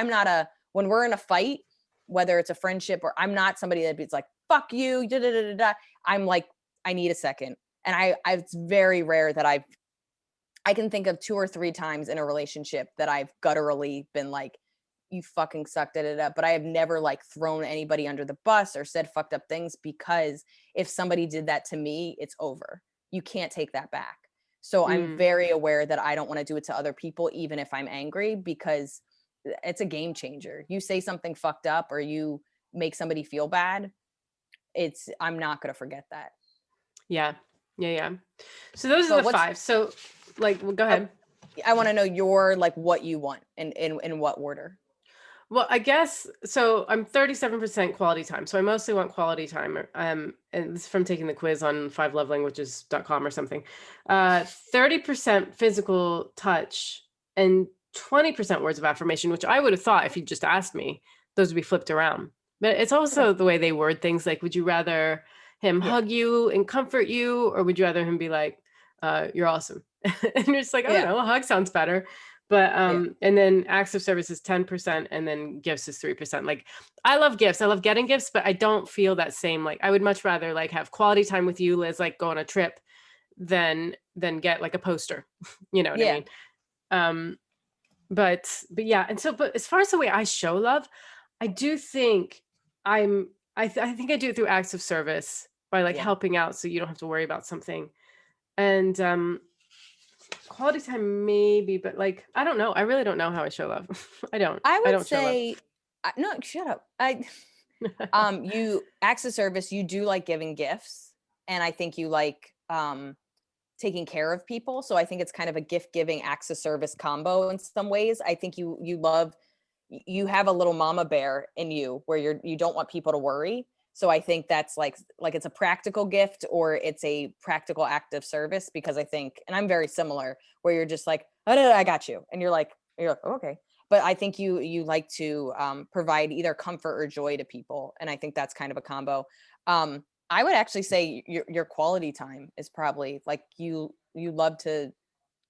not a when we're in a fight, whether it's a friendship or I'm not somebody that it's like fuck you, da, da, da, da, da. I'm like I need a second. And it's very rare that I can think of 2 or 3 times in a relationship that I've gutturally been like, "You fucking sucked at it up," but I have never, like, thrown anybody under the bus or said fucked up things because if somebody did that to me, it's over. You can't take that back. So I'm Mm, very aware that I don't wanna do it to other people even if I'm angry because it's a game changer. You say something fucked up or you make somebody feel bad, I'm not gonna forget that. yeah. Yeah, yeah. So those are But the what's 5. So, like, well, go uh, ahead. I wanna know your, like, what you want in what order. Well, I guess so. I'm 37% quality time. So I mostly want quality time. And this is from taking the quiz on 5lovelanguages.com or something. 30% physical touch and 20% words of affirmation, which I would have thought if you just asked me, those would be flipped around. But it's Okay. also the way they word things. Like, would you rather him Yeah. hug you and comfort you, or would you rather him be like, you're awesome? And you're just like, I don't Yeah. know, a hug sounds better. But Yeah. and then acts of service is 10% and then gifts is 3%. Like, I love gifts. I love getting gifts, but I don't feel that same, like I would much rather like have quality time with you, Liz, like go on a trip than get like a poster. You know what I Yeah. mean? Um but yeah, and so but as far as the way I show love, I do think I think I do it through acts of service by like Yeah. helping out so you don't have to worry about something. And quality time maybe, but like I don't know. I really don't know how I show love. I don't. I I would don't show love. say no, shut up. You acts of service, you do like giving gifts, and I think you like taking care of people. So I think it's kind of a gift giving acts of service combo in some ways. I think you love you have a little mama bear in you where you don't want people to worry. So I think that's like it's a practical gift or it's a practical act of service because I think and I'm very similar where you're just like, "Oh, no, I got you." And you're like, oh, "Okay." But I think you like to provide either comfort or joy to people and I think that's kind of a combo. I would actually say your quality time is probably like you love to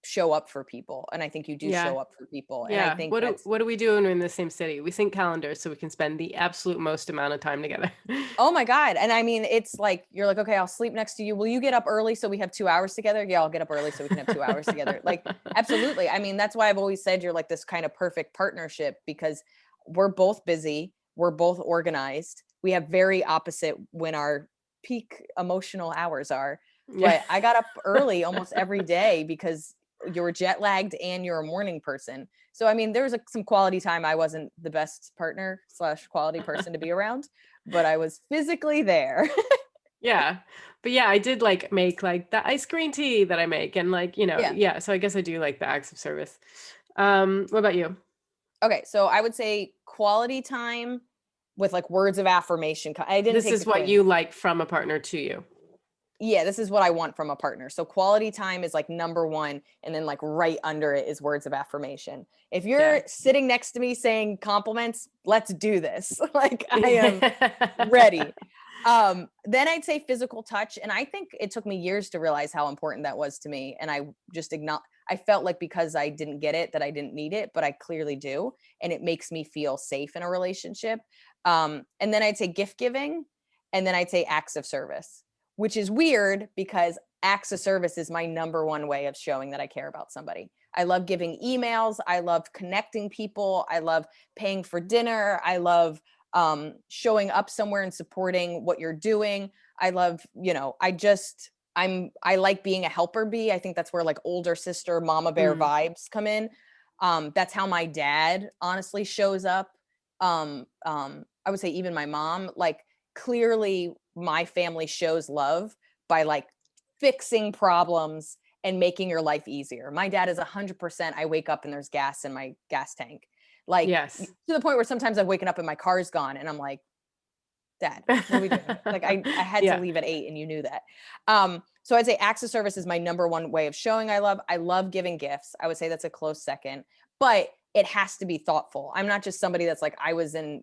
show up for people. And I think you do Yeah. show up for people. And I Yeah. think What do we do when we're in the same city? We sync calendars so we can spend the absolute most amount of time together. oh my God. And I mean, it's like, you're like, okay, I'll sleep next to you. Will you get up early so we have 2 hours together? Yeah, I'll get up early so we can have 2 hours together. Like, absolutely. I mean, that's why I've always said you're like this kind of perfect partnership, because we're both busy. We're both organized. We have very opposite when our peak emotional hours are. Yeah. But I got up early almost every day because you're jet lagged and you're a morning person. So, I mean, there was some quality time. I wasn't the best partner / quality person to be around, but I was physically there. Yeah. But yeah, I did like make like the ice green tea that I make and like, Yeah. yeah, so I guess I do like the acts of service. What about you? Okay. So I would say quality time with like words of affirmation. I didn't This take the is what quiz. you like from a partner to you. Yeah, this is what I want from a partner. So quality time is like number one. And then like right under it is words of affirmation. If Yeah. you're sitting next to me saying compliments, let's do this. Like, I am ready. Then I'd say physical touch. And I think it took me years to realize how important that was to me. And I just I felt like because I didn't get it, that I didn't need it, but I clearly do. And it makes me feel safe in a relationship. And then I'd say gift giving. And then I'd say acts of service, which is weird because acts of service is my number one way of showing that I care about somebody. I love giving emails. I love connecting people. I love paying for dinner. I love showing up somewhere and supporting what you're doing. I love, I like being a helper bee. I think that's where like older sister, mama bear Mm. vibes come in. That's how my dad honestly shows up. I would say even my mom, like, clearly my family shows love by like fixing problems and making your life easier. My dad is 100%. I wake up and there's gas in my gas tank. Like, Yes. to the point where sometimes I've waken up and my car's gone and I'm like, Dad, what are we doing? Like, I had to Yeah. leave at 8 and you knew that. So I'd say acts of service is my number one way of showing I love. I love giving gifts. I would say that's a close second, but it has to be thoughtful. I'm not just somebody that's like, I was in,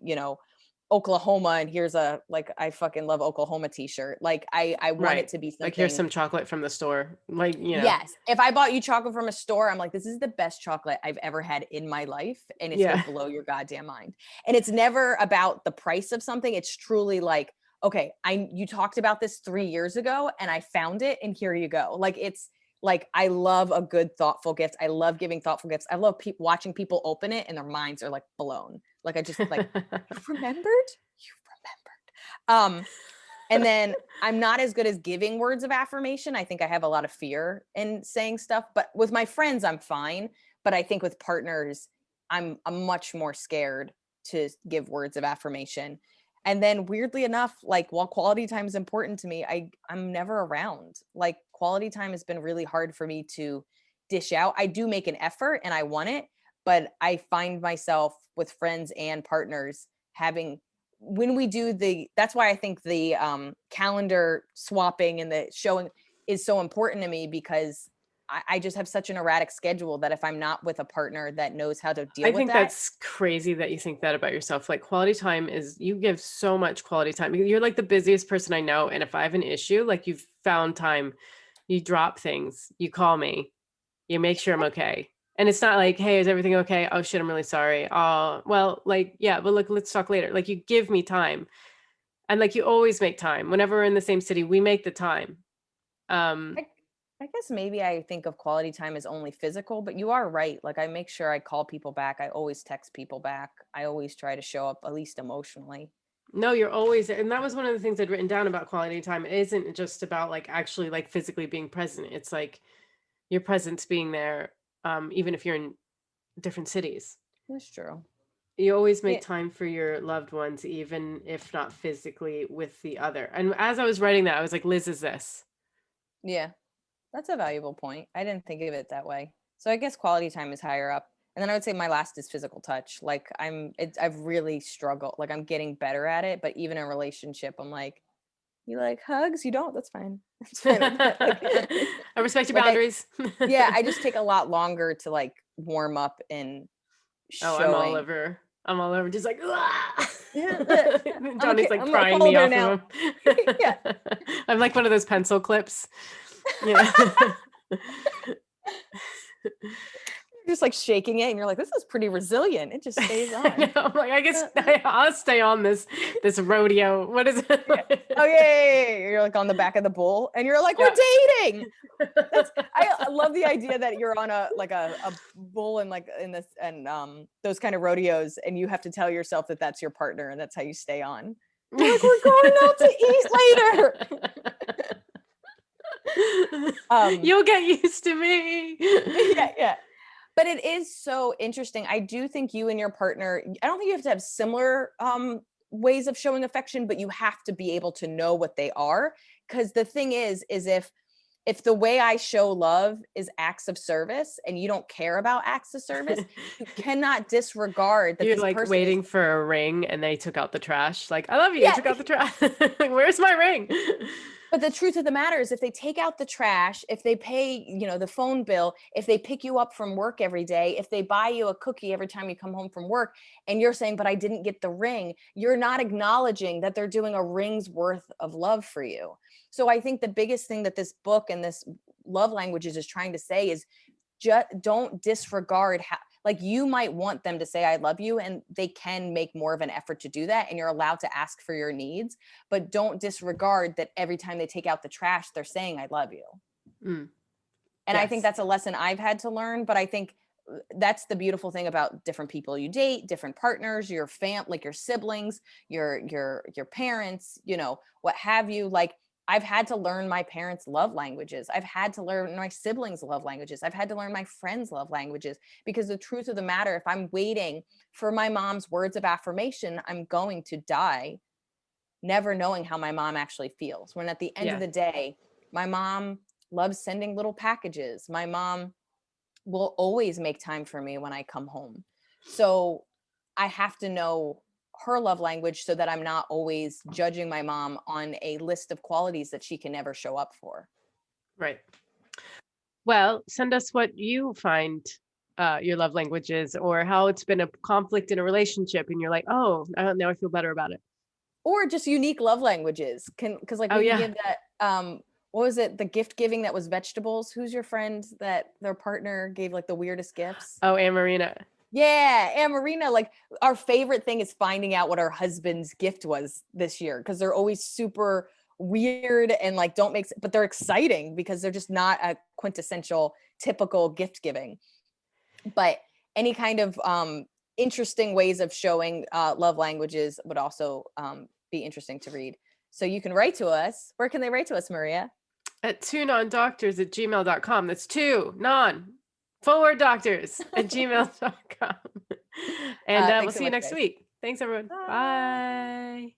Oklahoma and here's a, like, I fucking love Oklahoma t-shirt. Like, I want it Right. to be Like here's something. some chocolate from the store. Like, Yes. If I bought you chocolate from a store, I'm like, this is the best chocolate I've ever had in my life. And it's going yeah. to blow your goddamn mind. And it's never about the price of something. It's truly like, okay, you talked about this 3 years ago and I found it and here you go. Like, it's like, I love a good, thoughtful gift. I love giving thoughtful gifts. I love watching people open it and their minds are like blown. Like, I just like, you remembered? You remembered. And then I'm not as good as giving words of affirmation. I think I have a lot of fear in saying stuff, but with my friends, I'm fine. But I think with partners, I'm much more scared to give words of affirmation. And then weirdly enough, like, while quality time is important to me, I'm never around. Like, quality time has been really hard for me to dish out. I do make an effort and I want it, but I find myself with friends and partners having, when we do that's why I think the calendar swapping and the showing is so important to me, because I just have such an erratic schedule that if I'm not with a partner that knows how to deal I with think that. that's crazy that you think that about yourself. Like quality time is you give so much quality time. You're like the busiest person I know. And if I have an issue, like you've found time, you drop things, you call me, you make sure I'm okay. And it's not like, hey, is everything okay? Oh shit, I'm really sorry. Oh, well, like, yeah, but look, let's talk later. Like you give me time. And like you always make time. Whenever we're in the same city, we make the time. Um, I, I guess maybe I think of quality time as only physical, but you are right. Like, I make sure I call people back. I always text people back. I always try to show up at least emotionally. No, you're always there. And that was one of the things I'd written down about quality time. It isn't just about like actually like physically being present. It's like your presence being there, even if you're in different cities. That's true. You always Yeah. make time for your loved ones, even if not physically with the other. And as I was writing that, I was like, Liz is this. Yeah. That's a valuable point. I didn't think of it that way. So I guess quality time is higher up. And then I would say my last is physical touch. Like, I've really struggled. Like, I'm getting better at it, but even in a relationship, I'm like, you like hugs? You don't? That's fine. That's fine. Like, I respect your like boundaries. yeah, I just take a lot longer to like warm up and Oh, I'm all showing. over. I'm all over, just like, "Ah!" Yeah, Johnny's like I'm a prying me colder off now. of him. Yeah. I'm like one of those pencil clips. Yeah. You're just like shaking it and you're like, this is pretty resilient. It just stays I on. know. I'm like, I guess I'll stay on this rodeo. What is Yeah. Oh it? yeah, yeah, yeah. You're like on the back of the bull and you're like, we're Yeah. dating. I love the idea that you're on a bull and like in this and those kind of rodeos and you have to tell yourself that that's your partner and that's how you stay on. You're like, we're going out to eat later. You'll get used to me. Yeah, yeah. But it is so interesting. I do think you and your partner, I don't think you have to have similar ways of showing affection, but you have to be able to know what they are. Because the thing is if the way I show love is acts of service and you don't care about acts of service, you cannot disregard that You're this like person is waiting for a ring and they took out the trash. Like, I love you. You yeah. took out the trash. Like, where's my ring? But the truth of the matter is if they take out the trash, if they pay, the phone bill, if they pick you up from work every day, if they buy you a cookie every time you come home from work and you're saying, but I didn't get the ring, you're not acknowledging that they're doing a ring's worth of love for you. So I think the biggest thing that this book and this love languages is trying to say is just don't disregard how like you might want them to say I love you and they can make more of an effort to do that and you're allowed to ask for your needs, but don't disregard that every time they take out the trash they're saying I love you. Mm, And I think yes. that's a lesson I've had to learn, but I think that's the beautiful thing about different people you date, different partners, your like your siblings, your parents, what have you. Like I've had to learn my parents' love languages. I've had to learn my siblings' love languages. I've had to learn my friends' love languages because the truth of the matter, if I'm waiting for my mom's words of affirmation, I'm going to die never knowing how my mom actually feels. When at the end of Yeah. the day, my mom loves sending little packages. My mom will always make time for me when I come home. So I have to know her love language so that I'm not always judging my mom on a list of qualities that she can never show up for. Right. Well, send us what you find your love languages or how it's been a conflict in a relationship and you're like, oh, now I feel better about it. Or just unique love languages. Because like Oh, we can yeah. give that what was it? The gift giving that was vegetables. Who's your friend that their partner gave like the weirdest gifts? Oh, Anne Marina. Yeah, and Marina, like our favorite thing is finding out what our husband's gift was this year because they're always super weird and like don't make but they're exciting because they're just not a quintessential typical gift giving. But any kind of interesting ways of showing love languages would also be interesting to read. So you can write to us. Where can they write to us, Maria? At twonondoctors@gmail.com. That's two non forward doctors at gmail.com. And we'll Thanks so see you much, next guys. week. Thanks, everyone. Bye. Bye.